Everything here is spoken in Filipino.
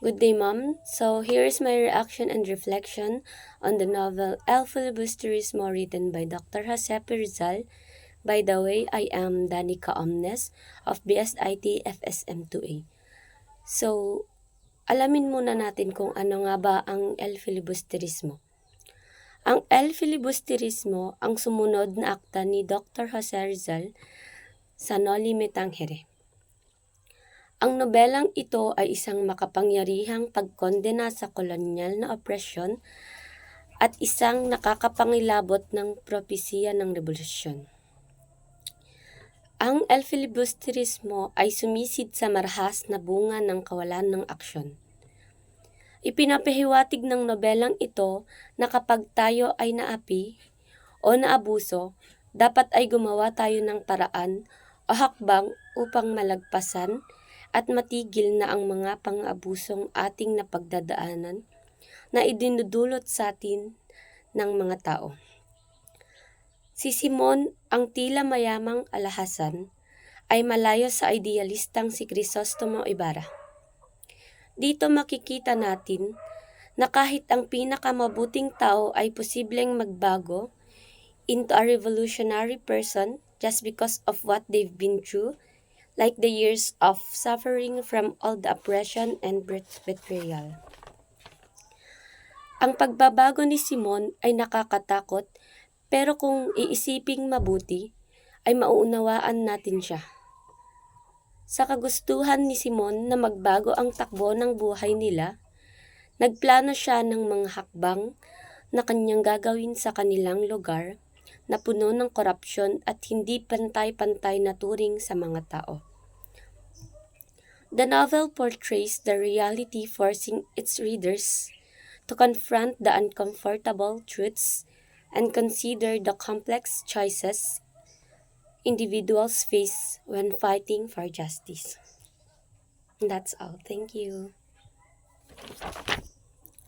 Good day, Mom. So, here's my reaction and reflection on the novel El Filibusterismo written by Dr. Jose Rizal. By the way, I am Danica Omnes of BSIT FSM2A. So, alamin muna natin kung ano nga ba ang El Filibusterismo. Ang El Filibusterismo ang sumunod na akta ni Dr. Jose Rizal sa Noli Me Tangere. Ang nobelang ito ay isang makapangyarihang pagkondena sa kolonyal na opresyon at isang nakakapangilabot ng propesiya ng revolusyon. Ang El Filibusterismo ay sumisid sa marahas na bunga ng kawalan ng aksyon. Ipinapahiwatig ng nobelang ito na kapag tayo ay naapi o naabuso, dapat ay gumawa tayo ng paraan o hakbang upang malagpasan at matigil na ang mga pang-abusong ating napagdadaanan na idinudulot sa atin ng mga tao. Si Simon, ang tila mayamang alahasan, ay malayo sa idealistang si Crisostomo Ibarra. Dito makikita natin na kahit ang pinakamabuting tao ay posibleng magbago into a revolutionary person just because of what they've been through, like the years of suffering from all the oppression and betrayal. Ang pagbabago ni Simon ay nakakatakot, pero kung iisiping mabuti, ay mauunawaan natin siya. Sa kagustuhan ni Simon na magbago ang takbo ng buhay nila, nagplano siya ng mga hakbang na kanyang gagawin sa kanilang lugar na puno ng korupsyon at hindi pantay-pantay na turing sa mga tao. The novel portrays the reality, forcing its readers to confront the uncomfortable truths and consider the complex choices individuals face when fighting for justice. That's all. Thank you.